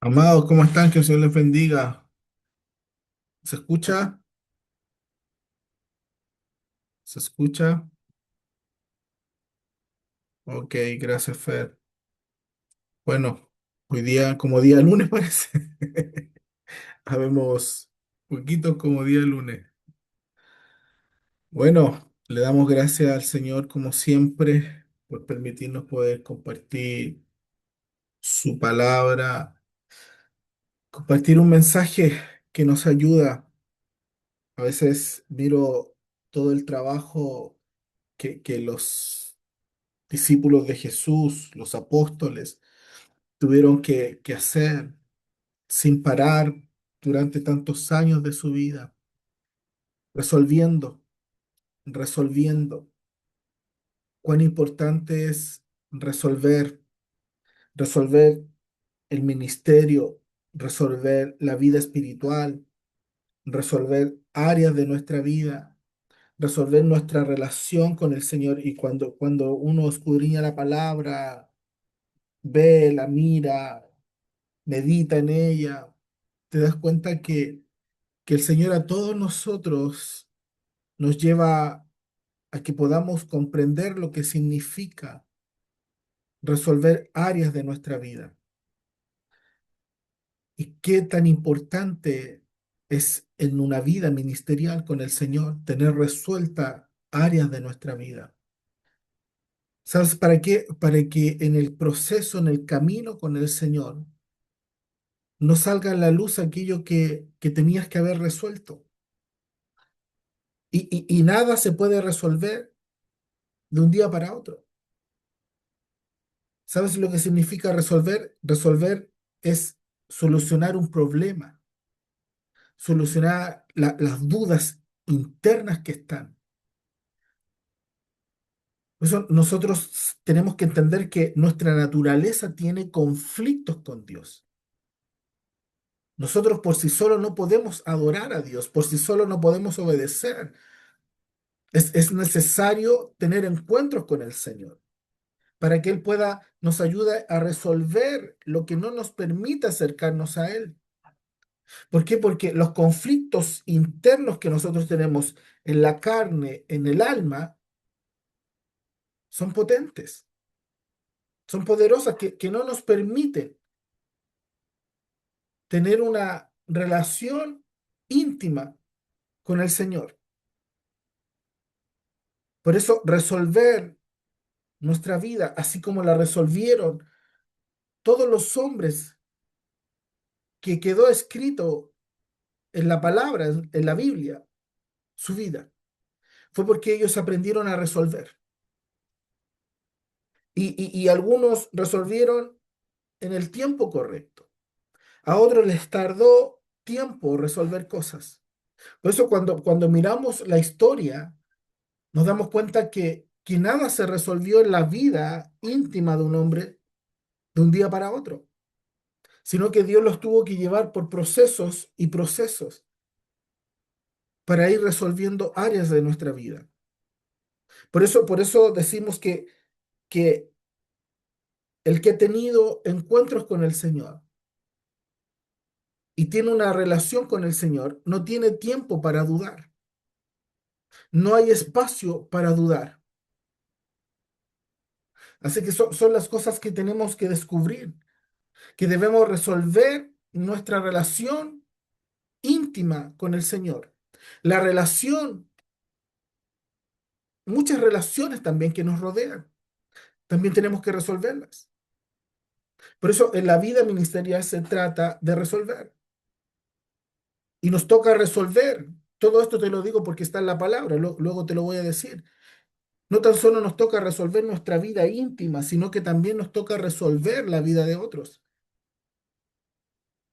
Amados, ¿cómo están? Que el Señor les bendiga. ¿Se escucha? ¿Se escucha? Ok, gracias, Fer. Bueno, hoy día, como día lunes parece. Habemos poquito como día lunes. Bueno, le damos gracias al Señor, como siempre, por permitirnos poder compartir su palabra, compartir un mensaje que nos ayuda. A veces miro todo el trabajo que los discípulos de Jesús, los apóstoles, tuvieron que hacer sin parar durante tantos años de su vida, resolviendo, resolviendo. Cuán importante es resolver el ministerio, resolver la vida espiritual, resolver áreas de nuestra vida, resolver nuestra relación con el Señor. Y cuando uno escudriña la palabra, ve, la mira, medita en ella, te das cuenta que el Señor a todos nosotros nos lleva a que podamos comprender lo que significa resolver áreas de nuestra vida y qué tan importante es en una vida ministerial con el Señor tener resuelta áreas de nuestra vida. ¿Sabes para qué? Para que en el proceso, en el camino con el Señor, no salga a la luz aquello que tenías que haber resuelto. Y nada se puede resolver de un día para otro. ¿Sabes lo que significa resolver? Resolver es solucionar un problema, solucionar las dudas internas que están. Por eso nosotros tenemos que entender que nuestra naturaleza tiene conflictos con Dios. Nosotros por sí solos no podemos adorar a Dios, por sí solos no podemos obedecer. Es necesario tener encuentros con el Señor para que Él nos ayude a resolver lo que no nos permite acercarnos a Él. ¿Por qué? Porque los conflictos internos que nosotros tenemos en la carne, en el alma, son potentes, son poderosas, que no nos permiten tener una relación íntima con el Señor. Por eso resolver nuestra vida, así como la resolvieron todos los hombres que quedó escrito en la palabra, en la Biblia, su vida, fue porque ellos aprendieron a resolver. Y algunos resolvieron en el tiempo correcto. A otros les tardó tiempo resolver cosas. Por eso cuando miramos la historia, nos damos cuenta que nada se resolvió en la vida íntima de un hombre de un día para otro, sino que Dios los tuvo que llevar por procesos y procesos para ir resolviendo áreas de nuestra vida. Por eso decimos que el que ha tenido encuentros con el Señor y tiene una relación con el Señor, no tiene tiempo para dudar. No hay espacio para dudar. Así que son las cosas que tenemos que descubrir, que debemos resolver nuestra relación íntima con el Señor. La relación, muchas relaciones también que nos rodean, también tenemos que resolverlas. Por eso en la vida ministerial se trata de resolver. Y nos toca resolver. Todo esto te lo digo porque está en la palabra, luego te lo voy a decir. No tan solo nos toca resolver nuestra vida íntima, sino que también nos toca resolver la vida de otros.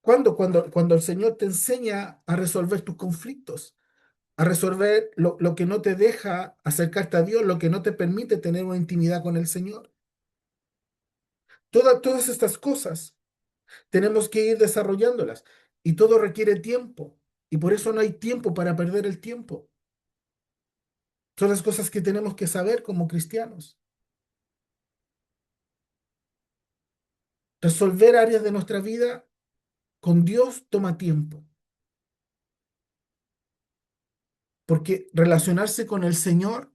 Cuando el Señor te enseña a resolver tus conflictos, a resolver lo que no te deja acercarte a Dios, lo que no te permite tener una intimidad con el Señor. Todas estas cosas tenemos que ir desarrollándolas y todo requiere tiempo y por eso no hay tiempo para perder el tiempo. Son las cosas que tenemos que saber como cristianos. Resolver áreas de nuestra vida con Dios toma tiempo, porque relacionarse con el Señor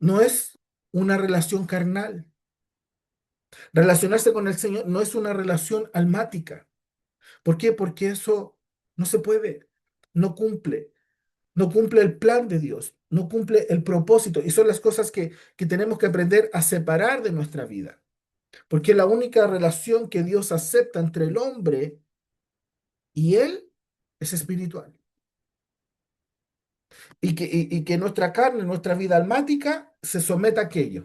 no es una relación carnal. Relacionarse con el Señor no es una relación almática. ¿Por qué? Porque eso no se puede, no cumple, no cumple el plan de Dios, no cumple el propósito. Y son las cosas que tenemos que aprender a separar de nuestra vida. Porque la única relación que Dios acepta entre el hombre y Él es espiritual. Y que nuestra carne, nuestra vida almática, se someta a aquello.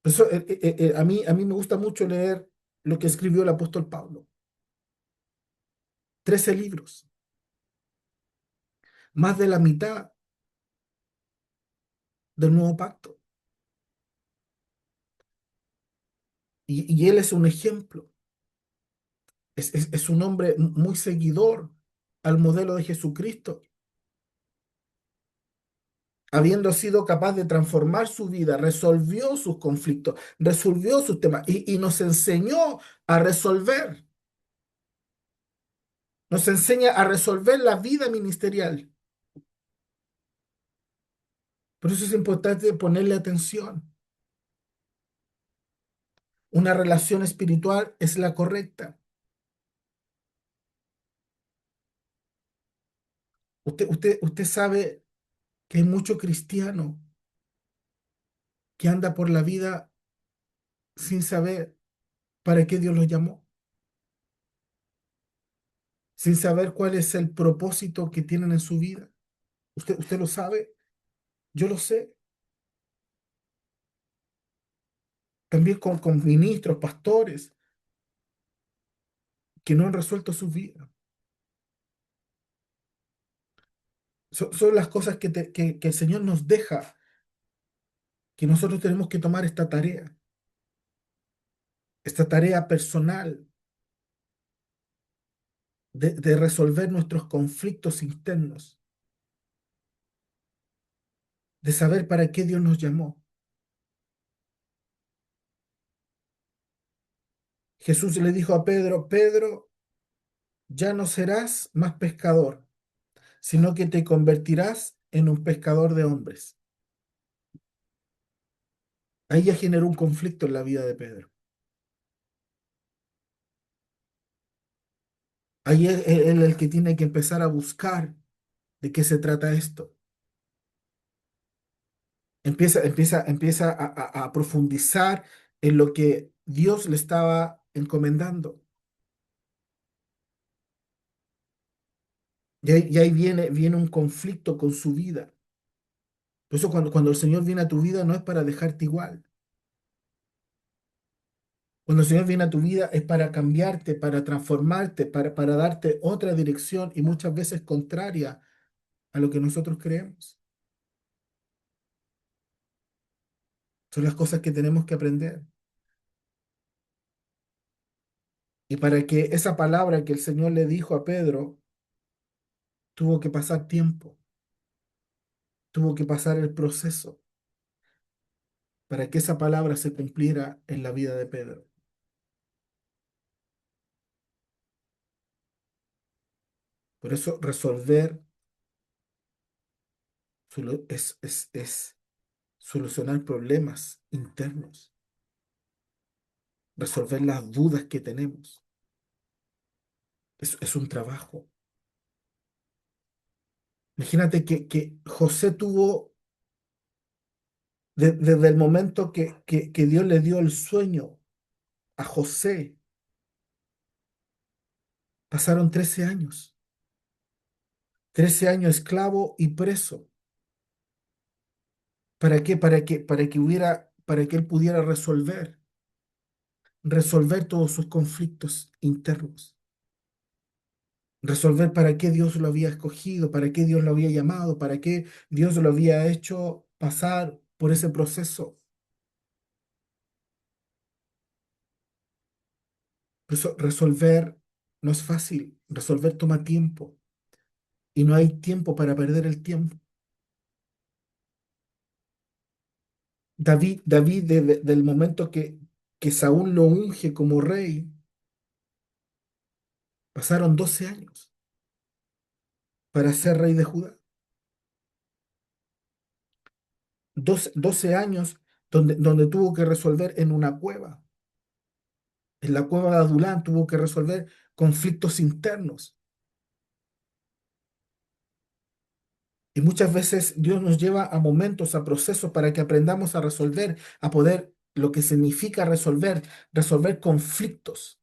Por eso, a mí me gusta mucho leer lo que escribió el apóstol Pablo. 13 libros, más de la mitad del nuevo pacto. Y él es un ejemplo. Es un hombre muy seguidor al modelo de Jesucristo, habiendo sido capaz de transformar su vida, resolvió sus conflictos, resolvió sus temas y nos enseñó a resolver, nos enseña a resolver la vida ministerial. Por eso es importante ponerle atención. Una relación espiritual es la correcta. Usted sabe que hay mucho cristiano que anda por la vida sin saber para qué Dios los llamó, sin saber cuál es el propósito que tienen en su vida. Usted lo sabe, yo lo sé. También con ministros, pastores, que no han resuelto sus vidas. Son las cosas que el Señor nos deja, que nosotros tenemos que tomar esta tarea personal de resolver nuestros conflictos internos, de saber para qué Dios nos llamó. Jesús le dijo a Pedro, Pedro, ya no serás más pescador, sino que te convertirás en un pescador de hombres. Ahí ya generó un conflicto en la vida de Pedro. Ahí es él el que tiene que empezar a buscar de qué se trata esto. Empieza a profundizar en lo que Dios le estaba encomendando. Y ahí viene un conflicto con su vida. Por eso cuando el Señor viene a tu vida no es para dejarte igual. Cuando el Señor viene a tu vida es para cambiarte, para transformarte, para darte otra dirección y muchas veces contraria a lo que nosotros creemos. Son las cosas que tenemos que aprender. Y para que esa palabra que el Señor le dijo a Pedro, tuvo que pasar tiempo, tuvo que pasar el proceso para que esa palabra se cumpliera en la vida de Pedro. Por eso resolver es solucionar problemas internos, resolver las dudas que tenemos. Es un trabajo. Imagínate que José tuvo, desde el momento que Dios le dio el sueño a José, pasaron 13 años. 13 años esclavo y preso. ¿Para qué? Para que él pudiera resolver todos sus conflictos internos, resolver para qué Dios lo había escogido, para qué Dios lo había llamado, para qué Dios lo había hecho pasar por ese proceso. Por eso resolver no es fácil, resolver toma tiempo y no hay tiempo para perder el tiempo. David, del momento que Saúl lo unge como rey, pasaron 12 años para ser rey de Judá. 12 años donde tuvo que resolver en una cueva. En la cueva de Adulán tuvo que resolver conflictos internos. Y muchas veces Dios nos lleva a momentos, a procesos para que aprendamos a resolver, a poder, lo que significa resolver, resolver conflictos,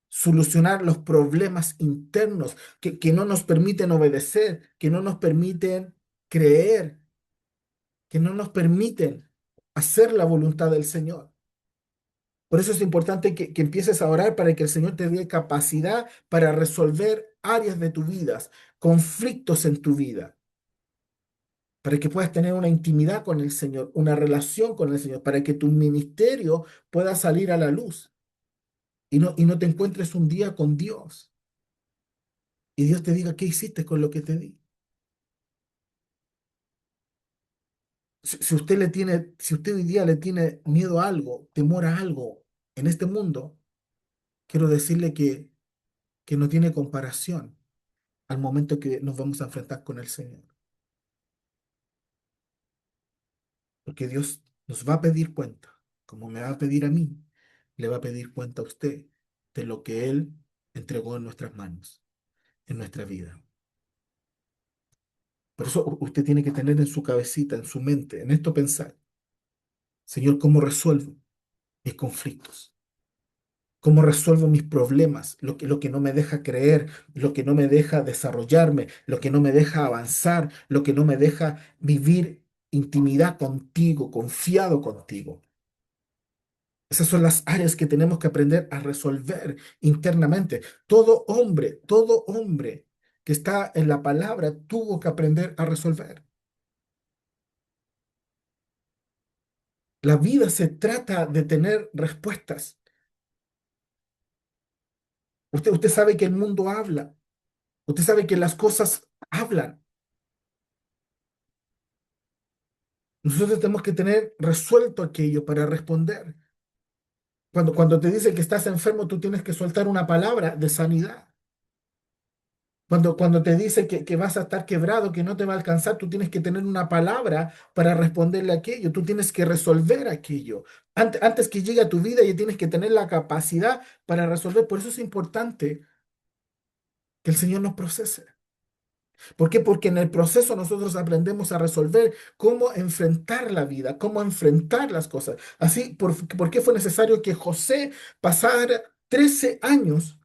solucionar los problemas internos que no nos permiten obedecer, que no nos permiten creer, que no nos permiten hacer la voluntad del Señor. Por eso es importante que empieces a orar para que el Señor te dé capacidad para resolver áreas de tu vida, conflictos en tu vida, para que puedas tener una intimidad con el Señor, una relación con el Señor, para que tu ministerio pueda salir a la luz y no te encuentres un día con Dios y Dios te diga, ¿qué hiciste con lo que te di? Si usted le tiene, si usted hoy día le tiene miedo a algo, temor a algo en este mundo, quiero decirle que no tiene comparación al momento que nos vamos a enfrentar con el Señor. Porque Dios nos va a pedir cuenta, como me va a pedir a mí, le va a pedir cuenta a usted de lo que Él entregó en nuestras manos, en nuestra vida. Por eso usted tiene que tener en su cabecita, en su mente, en esto pensar, Señor, ¿cómo resuelvo mis conflictos? ¿Cómo resuelvo mis problemas? Lo que no me deja creer, lo que no me deja desarrollarme, lo que no me deja avanzar, lo que no me deja vivir intimidad contigo, confiado contigo. Esas son las áreas que tenemos que aprender a resolver internamente. Todo hombre que está en la palabra tuvo que aprender a resolver. La vida se trata de tener respuestas. Usted sabe que el mundo habla. Usted sabe que las cosas hablan. Nosotros tenemos que tener resuelto aquello para responder. Cuando te dice que estás enfermo, tú tienes que soltar una palabra de sanidad. Cuando te dice que vas a estar quebrado, que no te va a alcanzar, tú tienes que tener una palabra para responderle a aquello. Tú tienes que resolver aquello. Antes que llegue a tu vida, ya tienes que tener la capacidad para resolver. Por eso es importante que el Señor nos procese. ¿Por qué? Porque en el proceso nosotros aprendemos a resolver cómo enfrentar la vida, cómo enfrentar las cosas. Así, ¿por qué fue necesario que José pasara 13 años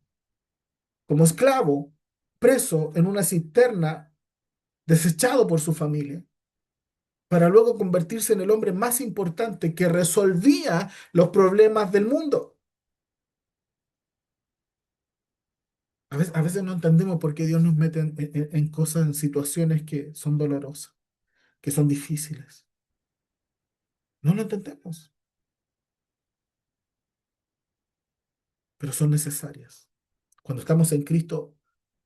como esclavo, preso en una cisterna, desechado por su familia, para luego convertirse en el hombre más importante que resolvía los problemas del mundo? A veces no entendemos por qué Dios nos mete en cosas, en situaciones que son dolorosas, que son difíciles. No lo entendemos, pero son necesarias. Cuando estamos en Cristo,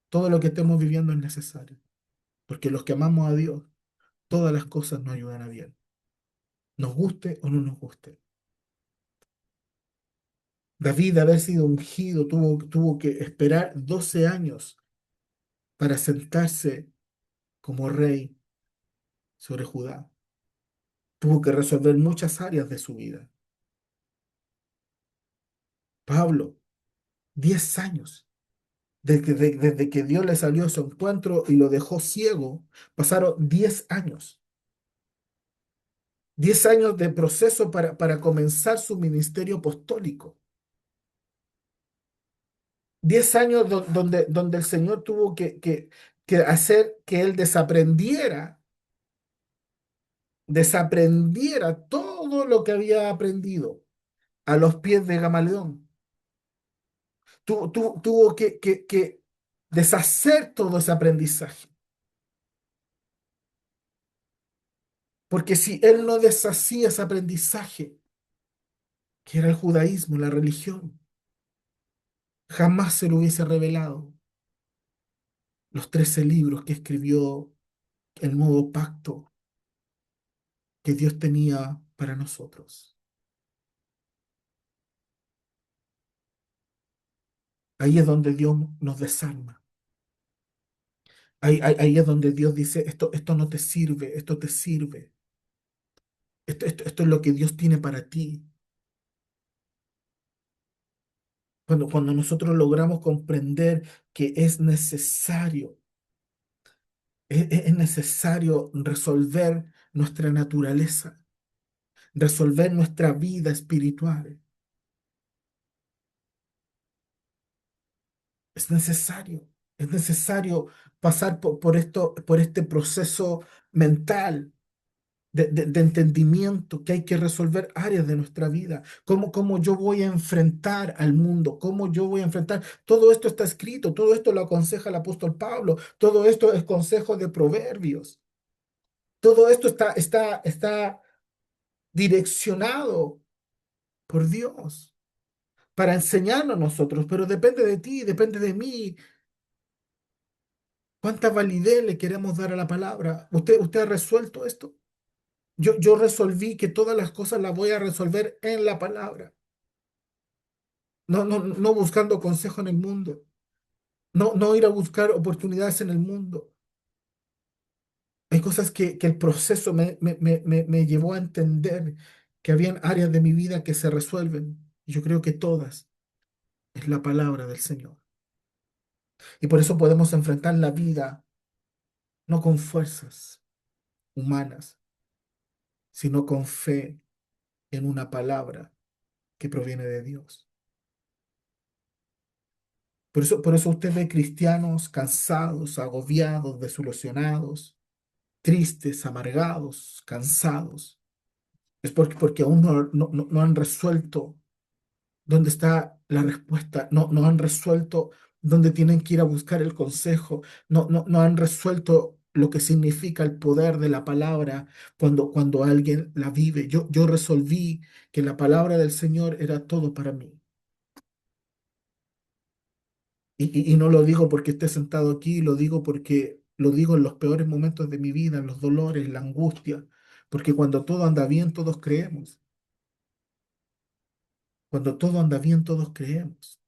todo lo que estemos viviendo es necesario, porque los que amamos a Dios, todas las cosas nos ayudan a bien, nos guste o no nos guste. David, de haber sido ungido, tuvo que esperar 12 años para sentarse como rey sobre Judá. Tuvo que resolver muchas áreas de su vida. Pablo, 10 años. Desde que Dios le salió a su encuentro y lo dejó ciego, pasaron 10 años. 10 años de proceso para comenzar su ministerio apostólico. 10 años donde el Señor tuvo que hacer que él desaprendiera todo lo que había aprendido a los pies de Gamaliel. Tuvo que deshacer todo ese aprendizaje. Porque si él no deshacía ese aprendizaje, que era el judaísmo, la religión, jamás se lo hubiese revelado los 13 libros que escribió, el nuevo pacto que Dios tenía para nosotros. Ahí es donde Dios nos desarma. Ahí es donde Dios dice, esto no te sirve, esto te sirve. Esto es lo que Dios tiene para ti. Cuando nosotros logramos comprender que es necesario, es necesario resolver nuestra naturaleza, resolver nuestra vida espiritual. Es necesario, es necesario pasar por este proceso mental de entendimiento que hay que resolver áreas de nuestra vida. Cómo yo voy a enfrentar al mundo, cómo yo voy a enfrentar. Todo esto está escrito, todo esto lo aconseja el apóstol Pablo, todo esto es consejo de Proverbios, todo esto está direccionado por Dios para enseñarnos a nosotros, pero depende de ti, depende de mí. ¿Cuánta validez le queremos dar a la palabra? ¿Usted ha resuelto esto? Yo resolví que todas las cosas las voy a resolver en la palabra. No buscando consejo en el mundo. No ir a buscar oportunidades en el mundo. Hay cosas que el proceso me llevó a entender que habían áreas de mi vida que se resuelven. Y yo creo que todas es la palabra del Señor. Y por eso podemos enfrentar la vida no con fuerzas humanas, sino con fe en una palabra que proviene de Dios. Por eso usted ve cristianos cansados, agobiados, desilusionados, tristes, amargados, cansados. Es porque aún no han resuelto dónde está la respuesta, no han resuelto dónde tienen que ir a buscar el consejo, no han resuelto lo que significa el poder de la palabra cuando alguien la vive. Yo resolví que la palabra del Señor era todo para mí. Y no lo digo porque esté sentado aquí, lo digo porque lo digo en los peores momentos de mi vida, en los dolores, la angustia, porque cuando todo anda bien, todos creemos. Cuando todo anda bien, todos creemos.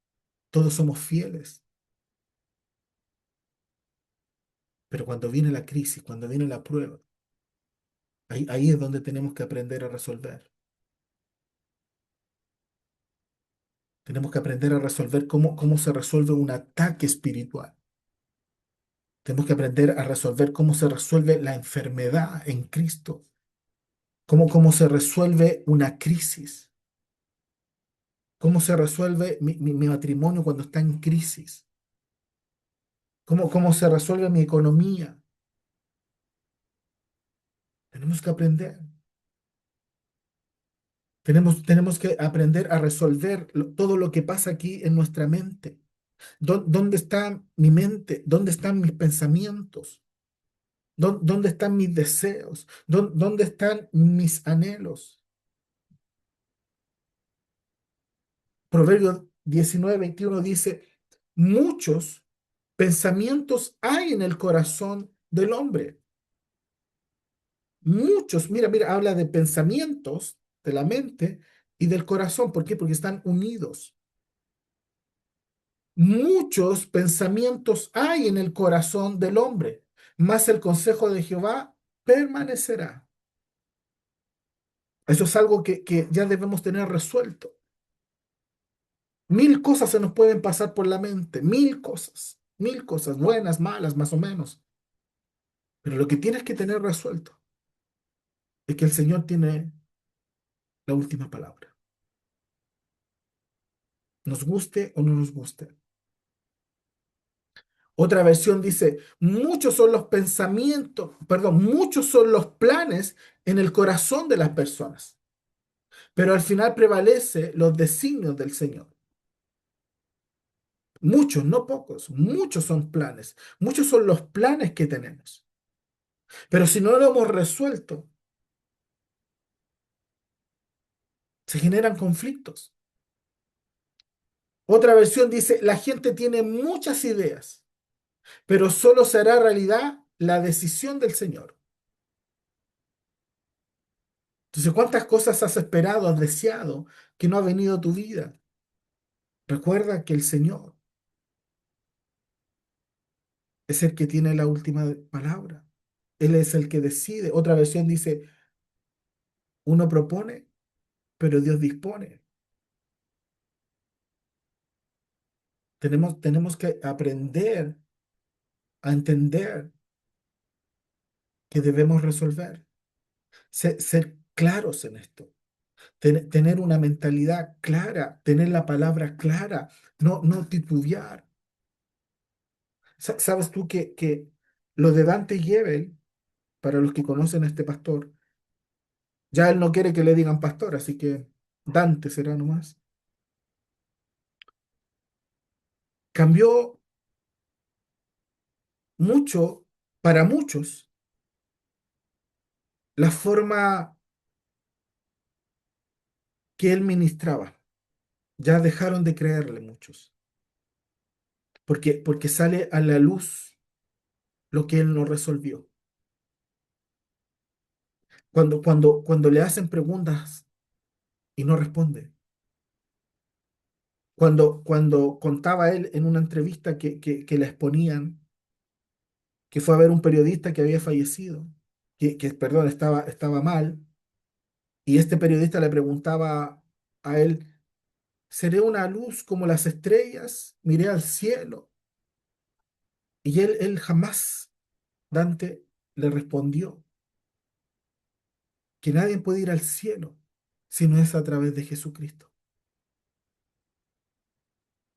Todos somos fieles. Pero cuando viene la crisis, cuando viene la prueba, ahí es donde tenemos que aprender a resolver. Tenemos que aprender a resolver cómo se resuelve un ataque espiritual. Tenemos que aprender a resolver cómo se resuelve la enfermedad en Cristo. Cómo se resuelve una crisis. ¿Cómo se resuelve mi matrimonio cuando está en crisis? ¿Cómo se resuelve mi economía? Tenemos que aprender. Tenemos que aprender a resolver todo lo que pasa aquí en nuestra mente. ¿Dónde está mi mente? ¿Dónde están mis pensamientos? ¿Dónde están mis deseos? ¿Dónde están mis anhelos? Proverbios 19:21 dice, muchos pensamientos hay en el corazón del hombre. Muchos, mira, habla de pensamientos de la mente y del corazón. ¿Por qué? Porque están unidos. Muchos pensamientos hay en el corazón del hombre, mas el consejo de Jehová permanecerá. Eso es algo que ya debemos tener resuelto. Mil cosas se nos pueden pasar por la mente, mil cosas, buenas, malas, más o menos. Pero lo que tienes que tener resuelto es que el Señor tiene la última palabra. Nos guste o no nos guste. Otra versión dice, muchos son los pensamientos, perdón, muchos son los planes en el corazón de las personas, pero al final prevalece los designios del Señor. Muchos, no pocos, muchos son planes, muchos son los planes que tenemos, pero si no lo hemos resuelto, se generan conflictos. Otra versión dice, la gente tiene muchas ideas, pero solo será realidad la decisión del Señor. Entonces, ¿cuántas cosas has esperado, has deseado que no ha venido a tu vida? Recuerda que el Señor es el que tiene la última palabra. Él es el que decide. Otra versión dice, uno propone, pero Dios dispone. Tenemos que aprender a entender que debemos resolver, ser claros en esto, tener una mentalidad clara, tener la palabra clara, no titubear. ¿Sabes tú que lo de Dante Gebel, para los que conocen a este pastor, ya él no quiere que le digan pastor, así que Dante será nomás? Cambió mucho, para muchos, la forma que él ministraba. Ya dejaron de creerle muchos, porque sale a la luz lo que él no resolvió. Cuando le hacen preguntas y no responde. Cuando contaba él en una entrevista que la exponían, que fue a ver un periodista que había fallecido, perdón, estaba mal, y este periodista le preguntaba a él, ¿seré una luz como las estrellas? Miré al cielo. Y él jamás, Dante, le respondió que nadie puede ir al cielo si no es a través de Jesucristo.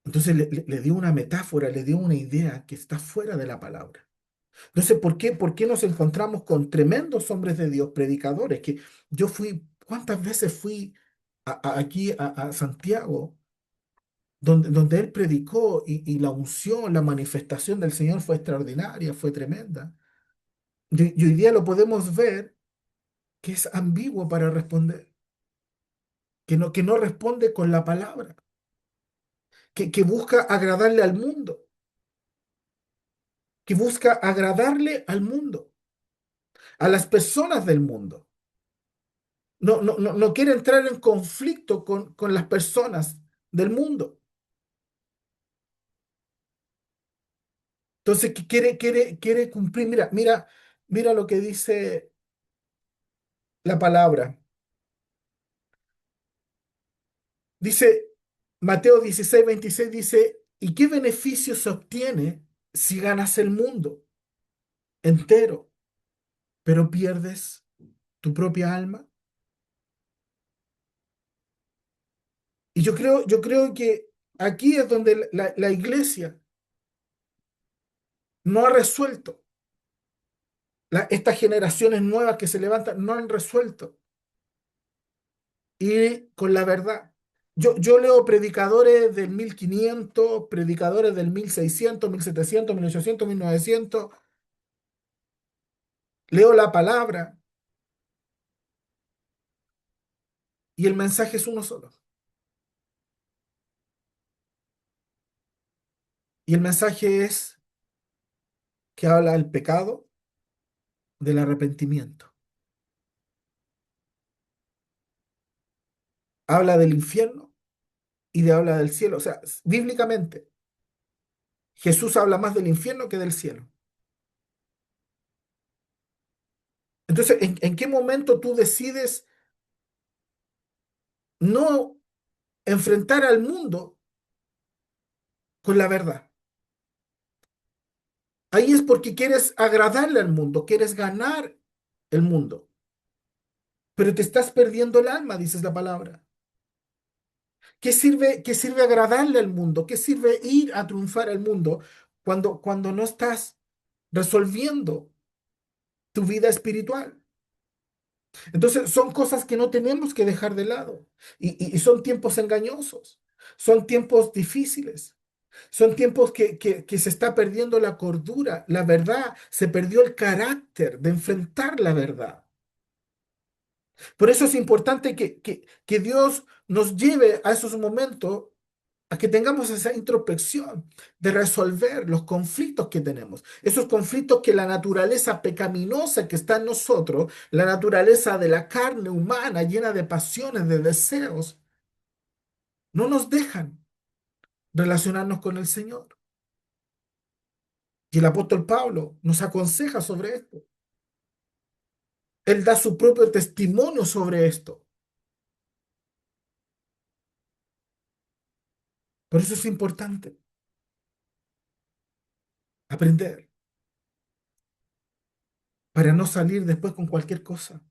Entonces le dio una metáfora, le dio una idea que está fuera de la palabra. Entonces, ¿por qué nos encontramos con tremendos hombres de Dios, predicadores? Que yo fui, ¿cuántas veces fui aquí a Santiago, donde él predicó y la unción, la manifestación del Señor fue extraordinaria, fue tremenda? Y hoy día lo podemos ver que es ambiguo para responder, que no responde con la palabra, que busca agradarle al mundo, que busca agradarle al mundo, a las personas del mundo. No quiere entrar en conflicto con las personas del mundo. Entonces, que quiere cumplir. Mira lo que dice la palabra. Dice, Mateo 16:26 dice, ¿y qué beneficio se obtiene si ganas el mundo entero, pero pierdes tu propia alma? Y yo creo que aquí es donde la iglesia no ha resuelto. Estas generaciones nuevas que se levantan no han resuelto. Y con la verdad. Yo leo predicadores del 1500, predicadores del 1600, 1700, 1800, 1900. Leo la palabra y el mensaje es uno solo. Y el mensaje es que habla del pecado, del arrepentimiento. Habla del infierno habla del cielo. O sea, bíblicamente, Jesús habla más del infierno que del cielo. Entonces, ¿en qué momento tú decides no enfrentar al mundo con la verdad? Ahí es porque quieres agradarle al mundo, quieres ganar el mundo, pero te estás perdiendo el alma, dices la palabra. ¿Qué sirve agradarle al mundo? ¿Qué sirve ir a triunfar al mundo cuando no estás resolviendo tu vida espiritual? Entonces, son cosas que no tenemos que dejar de lado. Y son tiempos engañosos, son tiempos difíciles, son tiempos que se está perdiendo la cordura, la verdad, se perdió el carácter de enfrentar la verdad. Por eso es importante que Dios nos lleve a esos momentos, a que tengamos esa introspección de resolver los conflictos que tenemos, esos conflictos que la naturaleza pecaminosa que está en nosotros, la naturaleza de la carne humana llena de pasiones, de deseos, no nos dejan relacionarnos con el Señor. Y el apóstol Pablo nos aconseja sobre esto. Él da su propio testimonio sobre esto. Por eso es importante aprender para no salir después con cualquier cosa.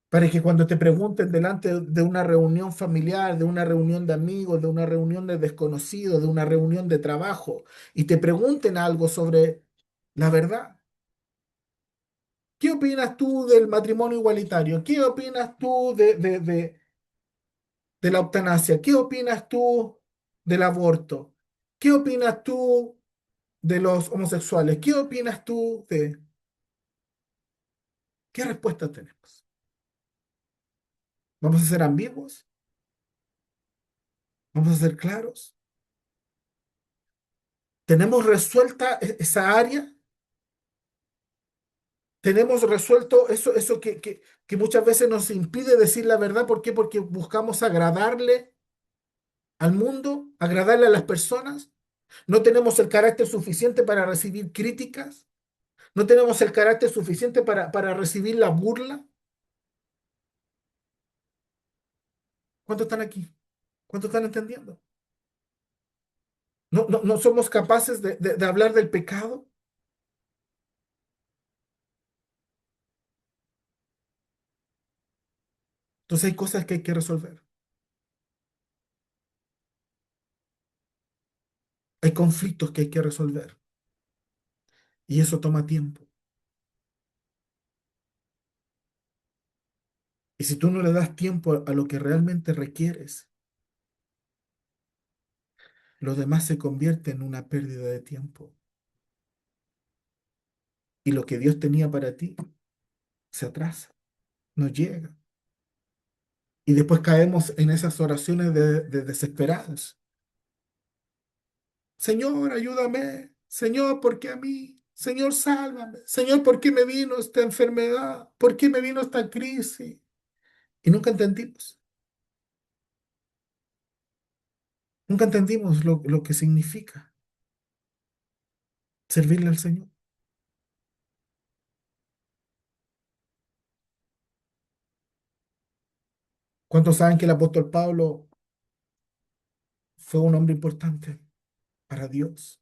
Para que cuando te pregunten delante de una reunión familiar, de una reunión de amigos, de una reunión de desconocidos, de una reunión de trabajo, y te pregunten algo sobre la verdad. ¿Qué opinas tú del matrimonio igualitario? ¿Qué opinas tú de la eutanasia? ¿Qué opinas tú del aborto? ¿Qué opinas tú de los homosexuales? ¿Qué opinas tú de... ¿Qué respuesta tenemos? ¿Vamos a ser ambiguos? ¿Vamos a ser claros? ¿Tenemos resuelta esa área? ¿Tenemos resuelto eso que muchas veces nos impide decir la verdad? ¿Por qué? Porque buscamos agradarle al mundo, agradarle a las personas. No tenemos el carácter suficiente para recibir críticas. No tenemos el carácter suficiente para recibir la burla. ¿Cuántos están aquí? ¿Cuántos están entendiendo? No somos capaces de hablar del pecado. Entonces hay cosas que hay que resolver. Hay conflictos que hay que resolver. Y eso toma tiempo. Y si tú no le das tiempo a lo que realmente requieres, lo demás se convierte en una pérdida de tiempo. Y lo que Dios tenía para ti se atrasa, no llega. Y después caemos en esas oraciones de desesperados. Señor, ayúdame. Señor, ¿por qué a mí? Señor, sálvame. Señor, ¿por qué me vino esta enfermedad? ¿Por qué me vino esta crisis? Y nunca entendimos lo que significa servirle al Señor. ¿Cuántos saben que el apóstol Pablo fue un hombre importante para Dios?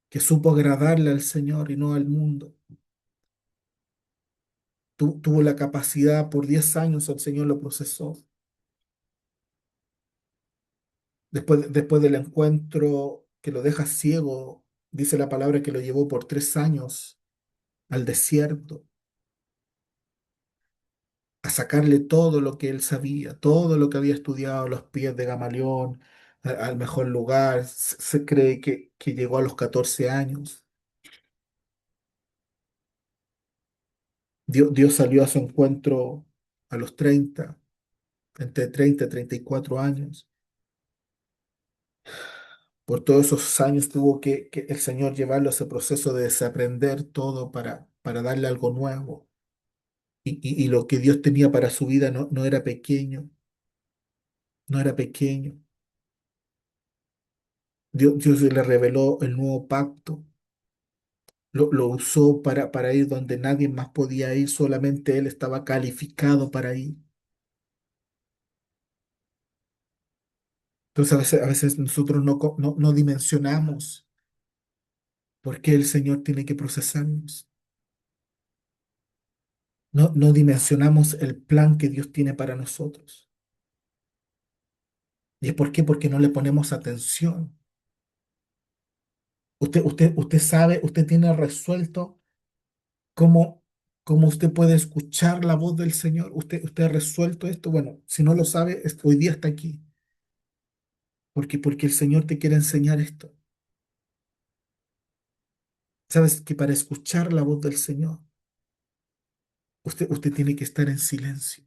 Que supo agradarle al Señor y no al mundo. Tuvo la capacidad, por 10 años el Señor lo procesó. Después del encuentro que lo deja ciego, dice la palabra que lo llevó por 3 años al desierto, a sacarle todo lo que él sabía, todo lo que había estudiado a los pies de Gamalión, al mejor lugar. Se cree que llegó a los 14 años. Dios salió a su encuentro a los 30, entre 30 y 34 años. Por todos esos años tuvo que el Señor llevarlo a ese proceso de desaprender todo para darle algo nuevo. Y lo que Dios tenía para su vida no era pequeño, no era pequeño. Dios le reveló el nuevo pacto, lo usó para ir donde nadie más podía ir, solamente Él estaba calificado para ir. Entonces a veces nosotros no dimensionamos por qué el Señor tiene que procesarnos. No dimensionamos el plan que Dios tiene para nosotros. ¿Y es por qué? Porque no le ponemos atención. Usted sabe, usted tiene resuelto cómo, cómo usted puede escuchar la voz del Señor. Usted ha resuelto esto. Bueno, si no lo sabe, hoy día está aquí. Porque el Señor te quiere enseñar esto. Sabes que para escuchar la voz del Señor, usted tiene que estar en silencio.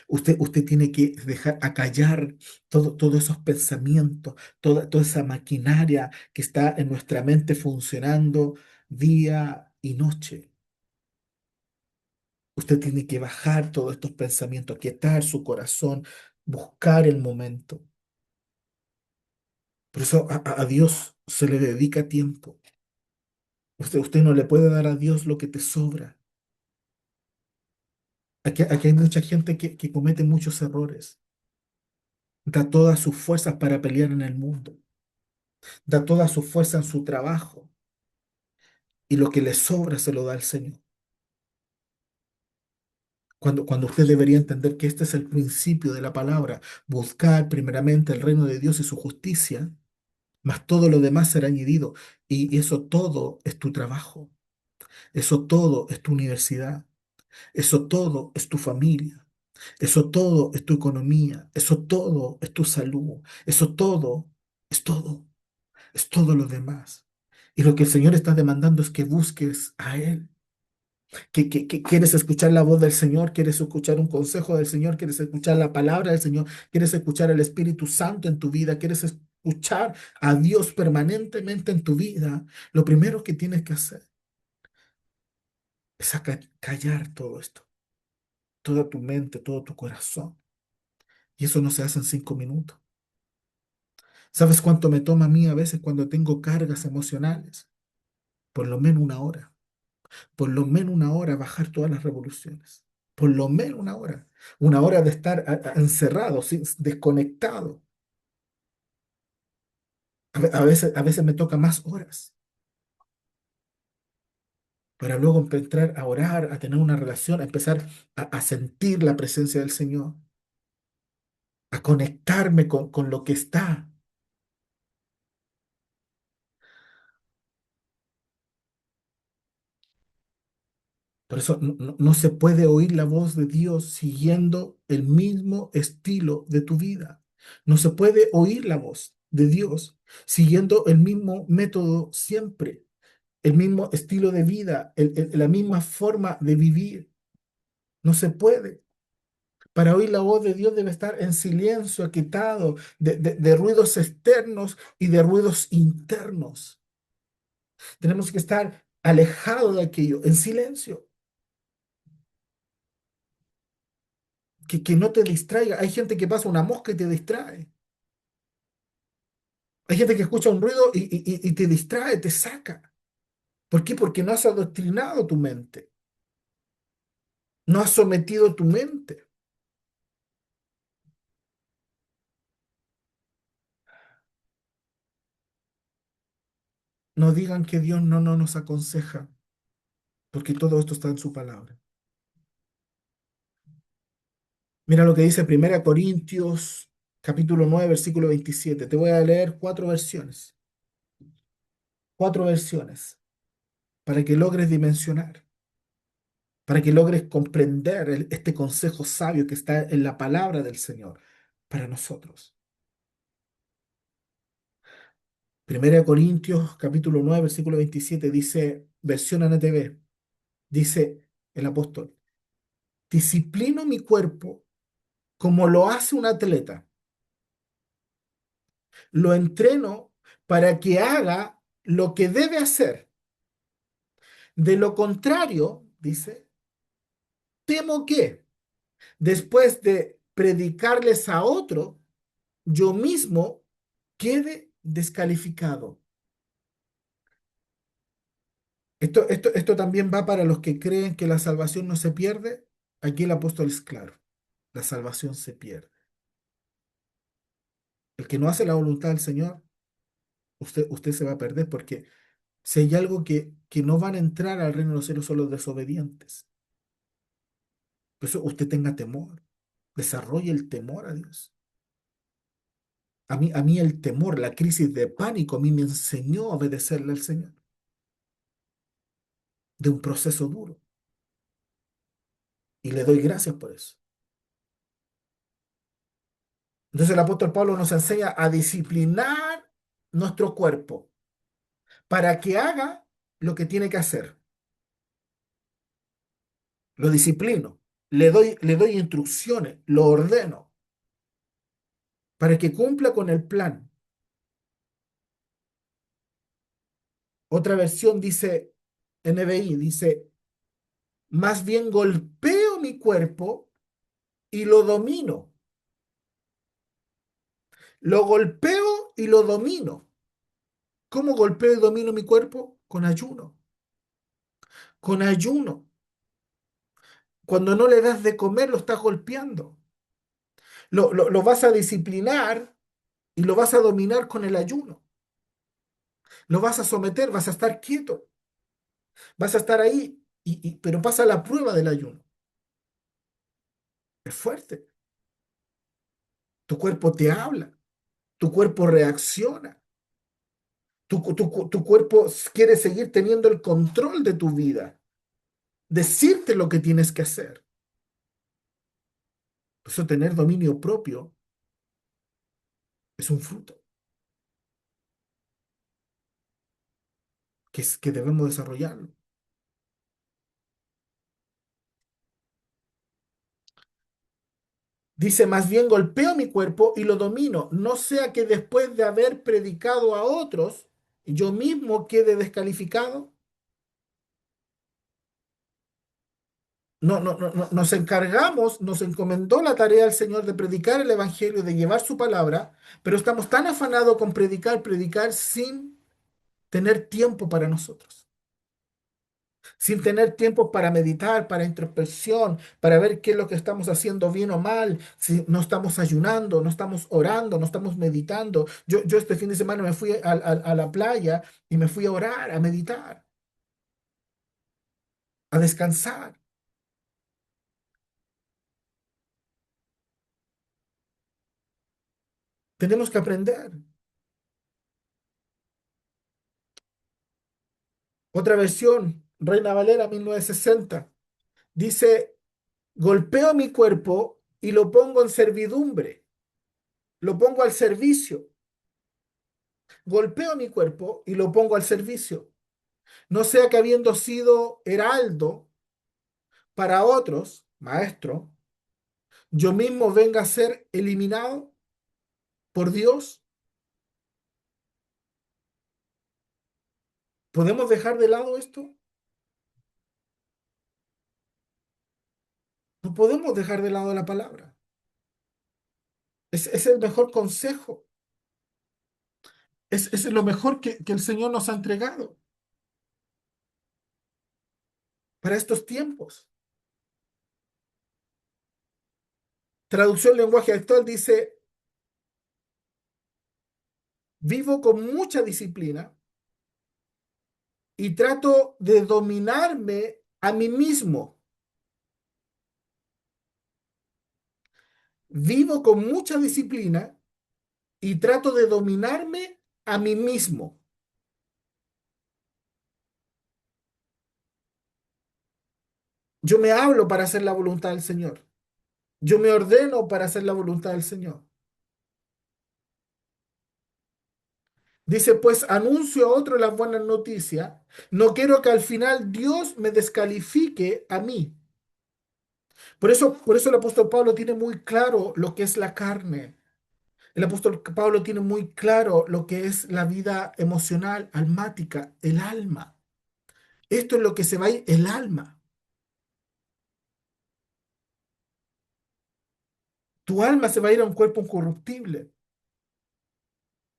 Usted tiene que dejar acallar todos esos pensamientos, toda esa maquinaria que está en nuestra mente funcionando día y noche. Usted tiene que bajar todos estos pensamientos, aquietar su corazón, buscar el momento. Por eso a Dios se le dedica tiempo. Usted no le puede dar a Dios lo que te sobra. Aquí hay mucha gente que comete muchos errores. Da todas sus fuerzas para pelear en el mundo. Da toda su fuerza en su trabajo. Y lo que le sobra se lo da al Señor. Cuando usted debería entender que este es el principio de la palabra, buscar primeramente el reino de Dios y su justicia, más todo lo demás será añadido. Y eso todo es tu trabajo, eso todo es tu universidad, eso todo es tu familia, eso todo es tu economía, eso todo es tu salud, eso todo es todo lo demás. Y lo que el Señor está demandando es que busques a Él. Que quieres escuchar la voz del Señor, quieres escuchar un consejo del Señor, quieres escuchar la palabra del Señor, quieres escuchar el Espíritu Santo en tu vida, quieres escuchar a Dios permanentemente en tu vida, lo primero que tienes que hacer es callar todo esto, toda tu mente, todo tu corazón. Y eso no se hace en 5 minutos. ¿Sabes cuánto me toma a mí a veces cuando tengo cargas emocionales? Por lo menos una hora. Por lo menos una hora bajar todas las revoluciones. Por lo menos una hora. Una hora de estar encerrado, desconectado. A veces me toca más horas para luego empezar a orar, a tener una relación, a empezar a sentir la presencia del Señor, a conectarme con lo que está. Por eso no se puede oír la voz de Dios siguiendo el mismo estilo de tu vida. No se puede oír la voz de Dios siguiendo el mismo método siempre, el mismo estilo de vida, la misma forma de vivir. No se puede. Para oír la voz de Dios debe estar en silencio, aquietado de ruidos externos y de ruidos internos. Tenemos que estar alejados de aquello, en silencio. Que no te distraiga. Hay gente que pasa una mosca y te distrae. Hay gente que escucha un ruido y te distrae, te saca. ¿Por qué? Porque no has adoctrinado tu mente, no has sometido tu mente. No digan que Dios no nos aconseja, porque todo esto está en su palabra. Mira lo que dice 1 Corintios capítulo 9 versículo 27. Te voy a leer cuatro versiones, para que logres dimensionar, para que logres comprender este consejo sabio que está en la palabra del Señor para nosotros. 1 Corintios capítulo 9 versículo 27 dice, versión NTV, dice el apóstol, disciplino mi cuerpo como lo hace un atleta, lo entreno para que haga lo que debe hacer. De lo contrario, dice, temo que después de predicarles a otro, yo mismo quede descalificado. Esto también va para los que creen que la salvación no se pierde. Aquí el apóstol es claro, la salvación se pierde. El que no hace la voluntad del Señor, usted se va a perder porque si hay algo que no van a entrar al reino de los cielos son los desobedientes. Por eso usted tenga temor, desarrolle el temor a Dios. A mí el temor, la crisis de pánico, a mí me enseñó a obedecerle al Señor de un proceso duro. Y le doy gracias por eso. Entonces el apóstol Pablo nos enseña a disciplinar nuestro cuerpo para que haga lo que tiene que hacer. Lo disciplino, le doy instrucciones, lo ordeno para que cumpla con el plan. Otra versión dice, NBI, dice, más bien golpeo mi cuerpo y lo domino. Lo golpeo y lo domino. ¿Cómo golpeo y domino mi cuerpo? Con ayuno. Con ayuno. Cuando no le das de comer, lo estás golpeando. Lo vas a disciplinar y lo vas a dominar con el ayuno. Lo vas a someter, vas a estar quieto, vas a estar ahí, pero pasa la prueba del ayuno. Es fuerte. Tu cuerpo te habla, tu cuerpo reacciona, tu cuerpo quiere seguir teniendo el control de tu vida, decirte lo que tienes que hacer. Por eso tener dominio propio es un fruto que debemos desarrollarlo. Dice, más bien golpeo mi cuerpo y lo domino, no sea que después de haber predicado a otros, yo mismo quede descalificado. Nos encargamos, nos encomendó la tarea al Señor de predicar el Evangelio, de llevar su palabra, pero estamos tan afanados con predicar, predicar sin tener tiempo para nosotros, sin tener tiempo para meditar, para introspección, para ver qué es lo que estamos haciendo bien o mal, si no estamos ayunando, no estamos orando, no estamos meditando. Yo este fin de semana me fui a la playa y me fui a orar, a meditar, a descansar. Tenemos que aprender. Otra versión, Reina Valera 1960, dice, golpeo mi cuerpo y lo pongo en servidumbre, lo pongo al servicio. Golpeo mi cuerpo y lo pongo al servicio. No sea que habiendo sido heraldo para otros, maestro, yo mismo venga a ser eliminado por Dios. ¿Podemos dejar de lado esto? No podemos dejar de lado la palabra. Es el mejor consejo. Es lo mejor que el Señor nos ha entregado para estos tiempos. Traducción lenguaje actual dice, vivo con mucha disciplina y trato de dominarme a mí mismo. Vivo con mucha disciplina y trato de dominarme a mí mismo. Yo me hablo para hacer la voluntad del Señor. Yo me ordeno para hacer la voluntad del Señor. Dice, pues anuncio a otros las buenas noticias. No quiero que al final Dios me descalifique a mí. Por eso el apóstol Pablo tiene muy claro lo que es la carne. El apóstol Pablo tiene muy claro lo que es la vida emocional, almática, el alma. Esto es lo que se va a ir, el alma. Tu alma se va a ir a un cuerpo incorruptible.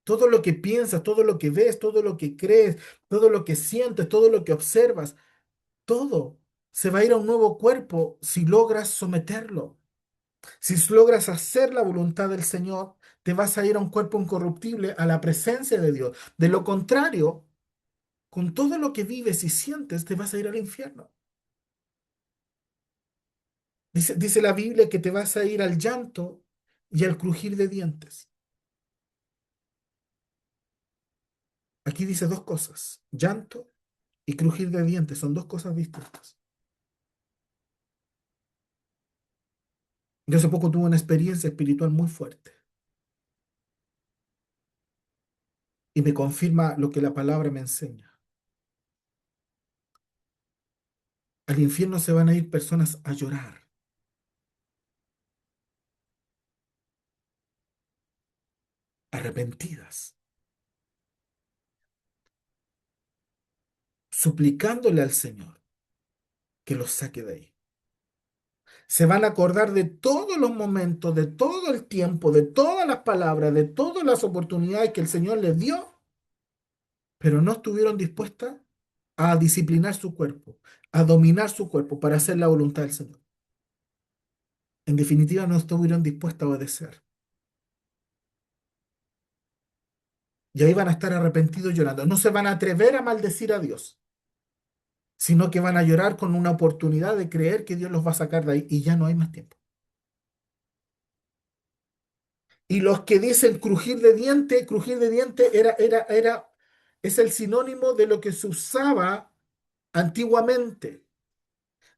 Todo lo que piensas, todo lo que ves, todo lo que crees, todo lo que sientes, todo lo que observas, todo se va a ir a un nuevo cuerpo si logras someterlo. Si logras hacer la voluntad del Señor, te vas a ir a un cuerpo incorruptible, a la presencia de Dios. De lo contrario, con todo lo que vives y sientes, te vas a ir al infierno. Dice la Biblia que te vas a ir al llanto y al crujir de dientes. Aquí dice dos cosas, llanto y crujir de dientes, son dos cosas distintas. Yo hace poco tuve una experiencia espiritual muy fuerte y me confirma lo que la palabra me enseña. Al infierno se van a ir personas a llorar, arrepentidas, suplicándole al Señor que los saque de ahí. Se van a acordar de todos los momentos, de todo el tiempo, de todas las palabras, de todas las oportunidades que el Señor les dio, pero no estuvieron dispuestas a disciplinar su cuerpo, a dominar su cuerpo para hacer la voluntad del Señor. En definitiva, no estuvieron dispuestas a obedecer. Y ahí van a estar arrepentidos llorando. No se van a atrever a maldecir a Dios, sino que van a llorar con una oportunidad de creer que Dios los va a sacar de ahí y ya no hay más tiempo. Y los que dicen crujir de diente es el sinónimo de lo que se usaba antiguamente,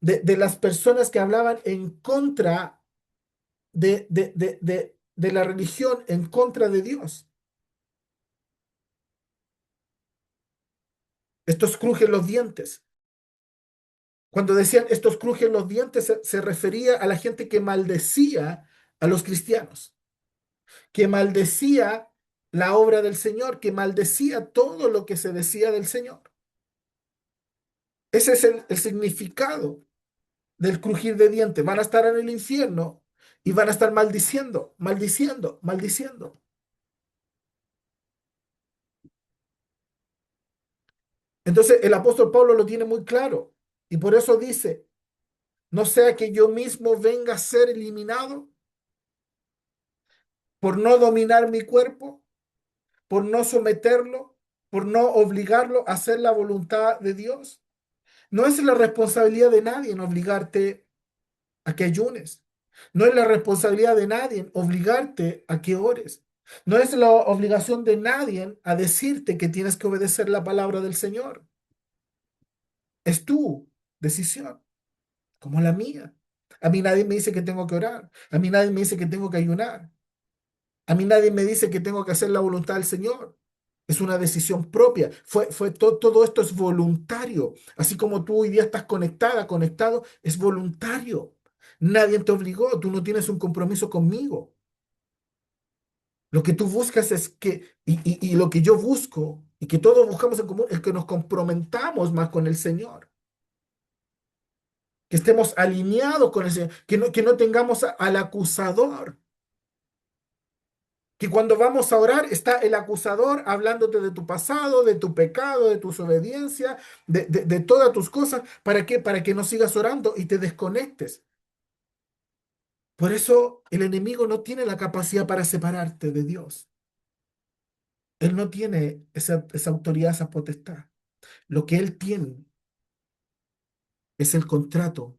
de las personas que hablaban en contra de la religión, en contra de Dios. Estos crujen los dientes. Cuando decían estos crujen los dientes, se refería a la gente que maldecía a los cristianos, que maldecía la obra del Señor, que maldecía todo lo que se decía del Señor. Ese es el significado del crujir de dientes. Van a estar en el infierno y van a estar maldiciendo, maldiciendo, maldiciendo. Entonces el apóstol Pablo lo tiene muy claro y por eso dice, no sea que yo mismo venga a ser eliminado por no dominar mi cuerpo, por no someterlo, por no obligarlo a hacer la voluntad de Dios. No es la responsabilidad de nadie en obligarte a que ayunes. No es la responsabilidad de nadie en obligarte a que ores. No es la obligación de nadie a decirte que tienes que obedecer la palabra del Señor. Es tu decisión, como la mía. A mí nadie me dice que tengo que orar. A mí nadie me dice que tengo que ayunar. A mí nadie me dice que tengo que hacer la voluntad del Señor. Es una decisión propia. Todo esto es voluntario. Así como tú hoy día estás conectada, conectado, es voluntario. Nadie te obligó, tú no tienes un compromiso conmigo. Lo que tú buscas es que, y lo que yo busco, y que todos buscamos en común, es que nos comprometamos más con el Señor, que estemos alineados con el Señor, que no tengamos al acusador, que cuando vamos a orar está el acusador hablándote de tu pasado, de tu pecado, de tu desobediencia, de todas tus cosas. ¿Para qué? Para que no sigas orando y te desconectes. Por eso el enemigo no tiene la capacidad para separarte de Dios. Él no tiene esa autoridad, esa potestad. Lo que él tiene es el contrato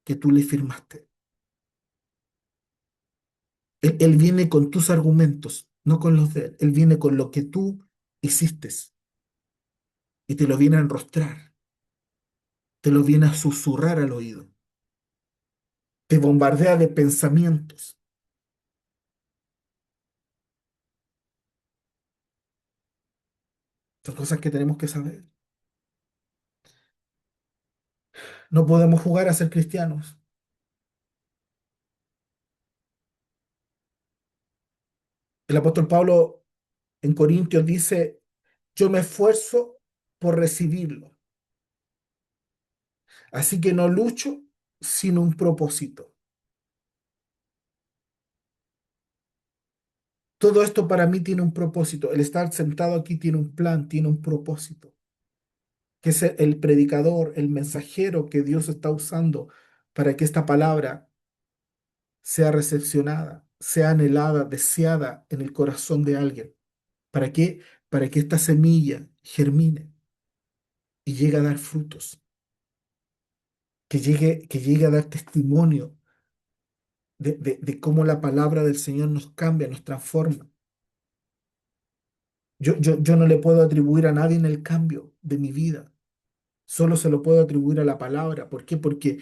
que tú le firmaste. Él viene con tus argumentos, no con los de él. Él viene con lo que tú hiciste y te lo viene a enrostrar, te lo viene a susurrar al oído, te bombardea de pensamientos. Son cosas que tenemos que saber. No podemos jugar a ser cristianos. El apóstol Pablo en Corintios dice, yo me esfuerzo por recibirlo, así que no lucho sin un propósito. Todo esto para mí tiene un propósito. El estar sentado aquí tiene un plan, tiene un propósito, que es el predicador, el mensajero que Dios está usando para que esta palabra sea recepcionada, sea anhelada, deseada en el corazón de alguien. ¿Para qué? Para que esta semilla germine y llegue a dar frutos, que llegue a dar testimonio de cómo la palabra del Señor nos cambia, nos transforma. Yo no le puedo atribuir a nadie en el cambio de mi vida. Solo se lo puedo atribuir a la palabra. ¿Por qué? Porque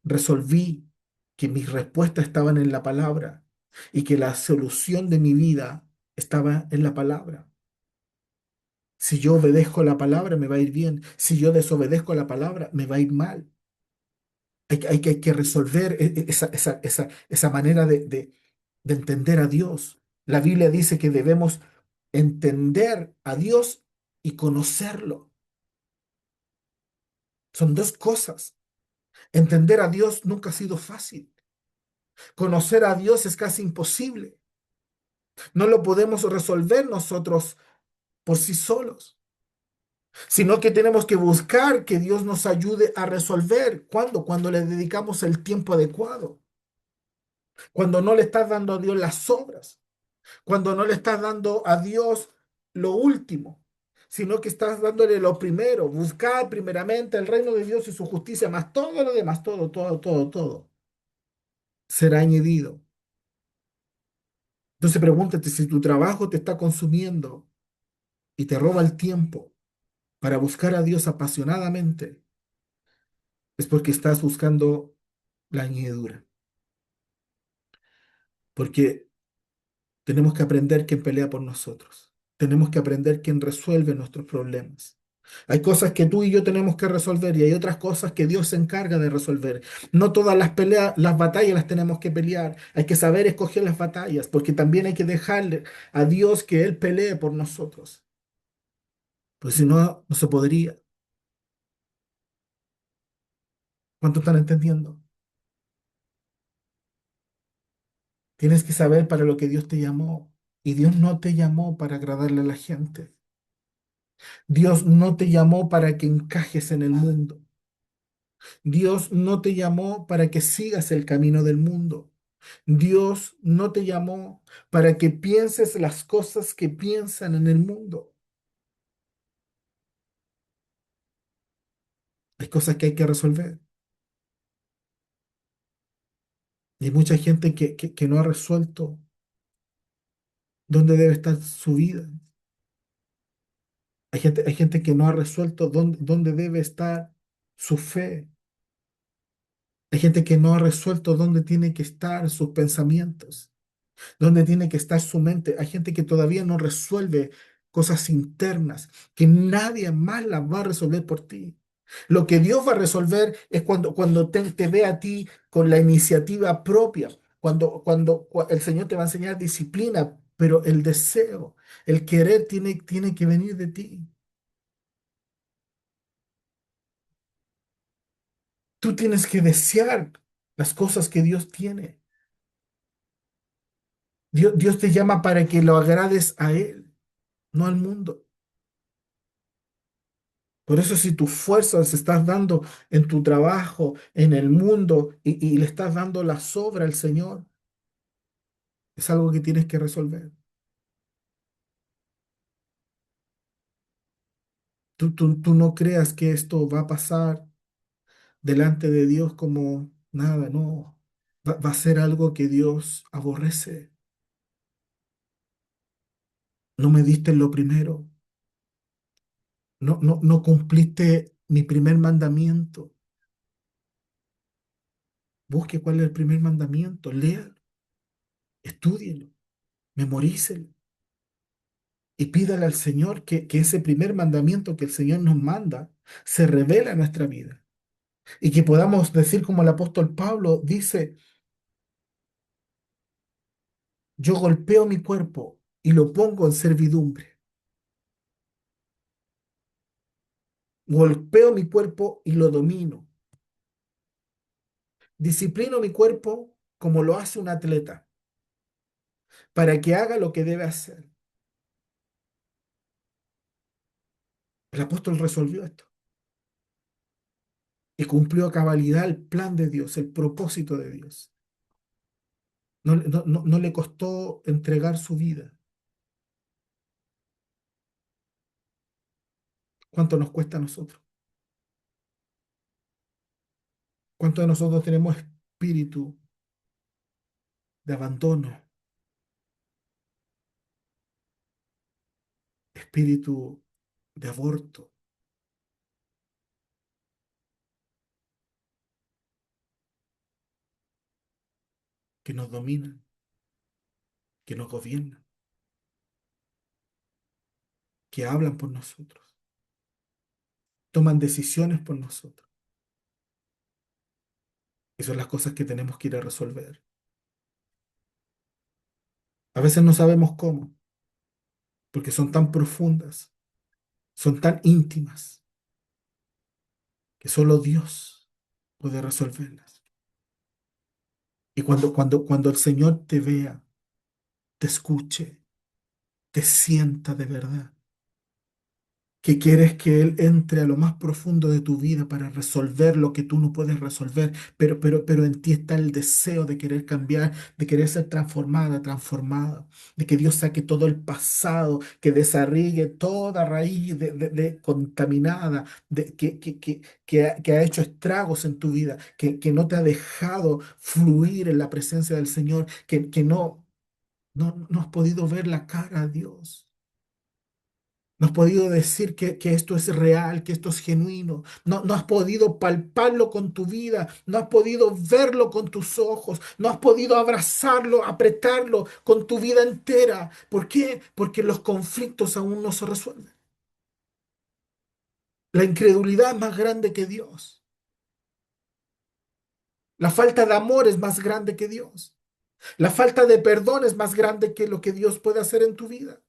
resolví que mis respuestas estaban en la palabra y que la solución de mi vida estaba en la palabra. Si yo obedezco la palabra, me va a ir bien. Si yo desobedezco la palabra, me va a ir mal. Hay que resolver esa manera de entender a Dios. La Biblia dice que debemos entender a Dios y conocerlo. Son dos cosas. Entender a Dios nunca ha sido fácil. Conocer a Dios es casi imposible. No lo podemos resolver nosotros por sí solos, sino que tenemos que buscar que Dios nos ayude a resolver. ¿Cuándo? Cuando le dedicamos el tiempo adecuado, cuando no le estás dando a Dios las obras, cuando no le estás dando a Dios lo último, sino que estás dándole lo primero. Buscar primeramente el reino de Dios y su justicia, más todo lo demás, todo será añadido. Entonces pregúntate si tu trabajo te está consumiendo y te roba el tiempo para buscar a Dios apasionadamente, es porque estás buscando la añadidura. Porque tenemos que aprender quién pelea por nosotros. Tenemos que aprender quién resuelve nuestros problemas. Hay cosas que tú y yo tenemos que resolver y hay otras cosas que Dios se encarga de resolver. No todas las peleas, las batallas las tenemos que pelear. Hay que saber escoger las batallas, porque también hay que dejarle a Dios que Él pelee por nosotros. Pues si no, no se podría. ¿Cuánto están entendiendo? Tienes que saber para lo que Dios te llamó. Y Dios no te llamó para agradarle a la gente. Dios no te llamó para que encajes en el mundo. Dios no te llamó para que sigas el camino del mundo. Dios no te llamó para que pienses las cosas que piensan en el mundo. Hay cosas que hay que resolver. Y hay mucha gente que no ha resuelto dónde debe estar su vida. Hay gente que no ha resuelto dónde debe estar su fe. Hay gente que no ha resuelto dónde tiene que estar sus pensamientos, dónde tiene que estar su mente. Hay gente que todavía no resuelve cosas internas, que nadie más las va a resolver por ti. Lo que Dios va a resolver es cuando te ve a ti con la iniciativa propia, el Señor te va a enseñar disciplina, pero el deseo, el querer tiene que venir de ti. Tú tienes que desear las cosas que Dios tiene. Dios te llama para que lo agrades a Él, no al mundo. Por eso si tus fuerzas estás dando en tu trabajo, en el mundo, y le estás dando la sobra al Señor, es algo que tienes que resolver. Tú no creas que esto va a pasar delante de Dios como nada, no. Va a ser algo que Dios aborrece. No me diste lo primero. No cumpliste mi primer mandamiento. Busque cuál es el primer mandamiento, léalo, estúdielo, memorícelo y pídale al Señor que ese primer mandamiento que el Señor nos manda se revele a nuestra vida y que podamos decir como el apóstol Pablo dice, yo golpeo mi cuerpo y lo pongo en servidumbre, golpeo mi cuerpo y lo domino, disciplino mi cuerpo como lo hace un atleta para que haga lo que debe hacer. El apóstol resolvió esto y cumplió a cabalidad el plan de Dios, el propósito de Dios. No le costó entregar su vida. ¿Cuánto nos cuesta a nosotros? ¿Cuántos de nosotros tenemos espíritu de abandono, espíritu de aborto, que nos dominan, que nos gobiernan, que hablan por nosotros, toman decisiones por nosotros? Y son las cosas que tenemos que ir a resolver. A veces no sabemos cómo, porque son tan profundas, son tan íntimas, que solo Dios. puede resolverlas. Y cuando el Señor te vea, te escuche, te sienta de verdad, que quieres que Él entre a lo más profundo de tu vida para resolver lo que tú no puedes resolver, pero en ti está el deseo de querer cambiar, de querer ser transformada, transformada, de que Dios saque todo el pasado, que desarraigue toda raíz de contaminada, que ha hecho estragos en tu vida, que no te ha dejado fluir en la presencia del Señor, que no has podido ver la cara a Dios. No has podido decir que esto es real, que esto es genuino. No has podido palparlo con tu vida. No has podido verlo con tus ojos. No has podido abrazarlo, apretarlo con tu vida entera. ¿Por qué? Porque los conflictos aún no se resuelven. La incredulidad es más grande que Dios. La falta de amor es más grande que Dios. La falta de perdón es más grande que lo que Dios puede hacer en tu vida.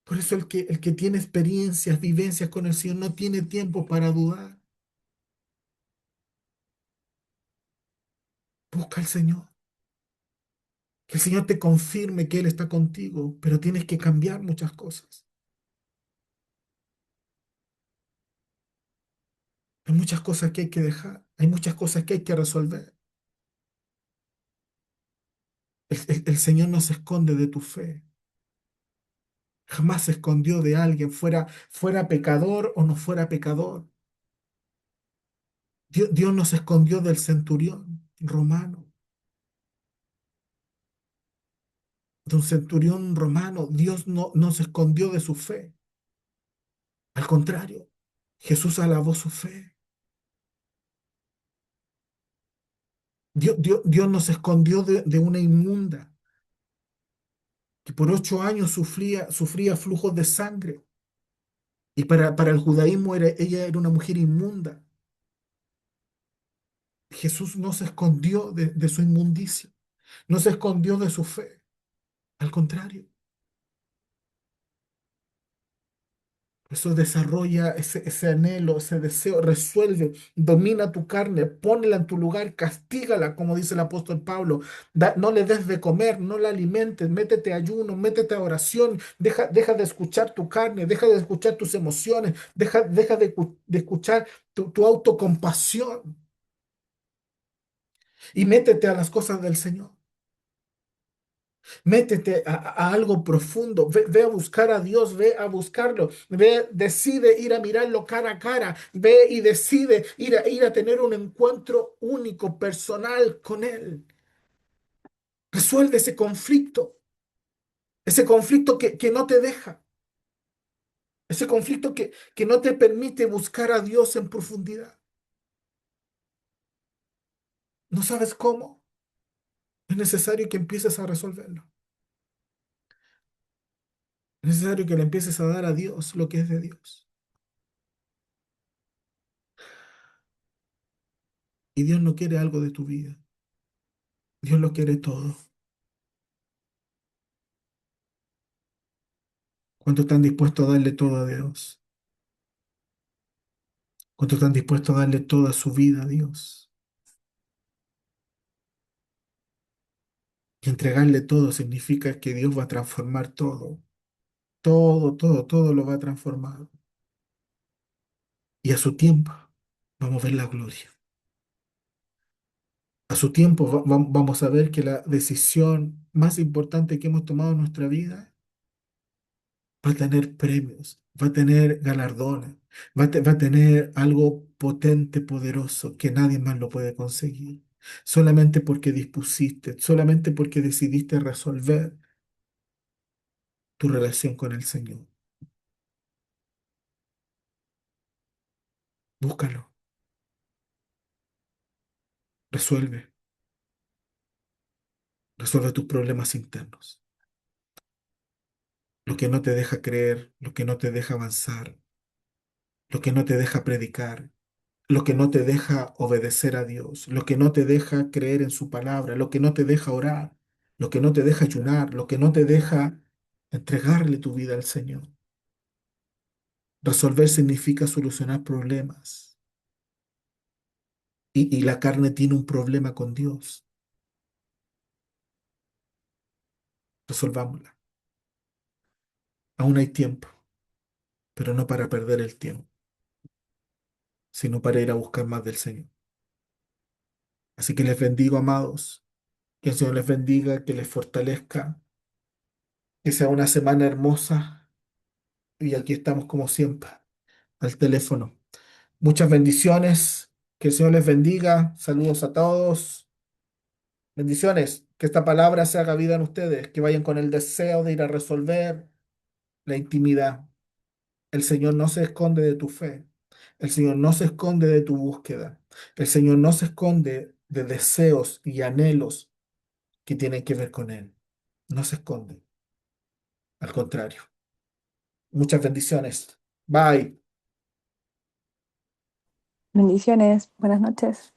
Por eso el que tiene experiencias, vivencias con el Señor no tiene tiempo para dudar. Busca al Señor. Que el Señor te confirme que Él está contigo, pero tienes que cambiar muchas cosas. Hay muchas cosas que hay que dejar, hay muchas cosas que hay que resolver. El Señor no se esconde de tu fe. Jamás se escondió de alguien, fuera pecador o no fuera pecador. Dios no se escondió del centurión romano, de un centurión romano. Dios no se escondió de su fe. Al contrario, Jesús alabó su fe. Dios no se escondió de una inmunda que por 8 años sufría flujos de sangre. Y para el judaísmo ella era una mujer inmunda. Jesús no se escondió de su inmundicia, no se escondió de su fe. Al contrario, eso desarrolla ese anhelo, ese deseo, resuelve, domina tu carne, ponela en tu lugar, castígala, como dice el apóstol Pablo. No le des de comer, no la alimentes, métete a ayuno, métete a oración, deja de escuchar tu carne, deja de escuchar tus emociones, deja de escuchar tu autocompasión y métete a las cosas del Señor. Métete a algo profundo, ve a buscar a Dios, ve a buscarlo, decide ir a mirarlo cara a cara, ve y decide ir a tener un encuentro único, personal con Él. Resuelve ese conflicto que no te deja, ese conflicto que no te permite buscar a Dios en profundidad. ¿No sabes cómo? Es necesario que empieces a resolverlo. Es necesario que le empieces a dar a Dios lo que es de Dios. Y Dios no quiere algo de tu vida. Dios lo quiere todo. ¿Cuánto están dispuestos a darle todo a Dios? ¿Cuánto están dispuestos a darle toda su vida a Dios? Y entregarle todo significa que Dios va a transformar todo. Todo lo va a transformar. Y a su tiempo vamos a ver la gloria. A su tiempo vamos a ver que la decisión más importante que hemos tomado en nuestra vida va a tener premios, va a tener galardones, va a tener algo potente, poderoso, que nadie más lo puede conseguir. Solamente porque dispusiste, solamente porque decidiste resolver tu relación con el Señor. Búscalo, resuelve, resuelve tus problemas internos. Lo que no te deja creer, lo que no te deja avanzar, lo que no te deja predicar, lo que no te deja obedecer a Dios, lo que no te deja creer en su palabra, lo que no te deja orar, lo que no te deja ayunar, lo que no te deja entregarle tu vida al Señor. Resolver significa solucionar problemas. Y la carne tiene un problema con Dios. Resolvámosla. Aún hay tiempo, pero no para perder el tiempo, sino para ir a buscar más del Señor. Así que les bendigo, amados. Que el Señor les bendiga, que les fortalezca, que sea una semana hermosa. Y aquí estamos como siempre, al teléfono. Muchas bendiciones. Que el Señor les bendiga. Saludos a todos. Bendiciones. Que esta palabra se haga vida en ustedes. Que vayan con el deseo de ir a resolver la intimidad. El Señor no se esconde de tu fe. El Señor no se esconde de tu búsqueda. El Señor no se esconde de deseos y anhelos que tienen que ver con Él. No se esconde. Al contrario. Muchas bendiciones. Bye. Bendiciones, buenas noches.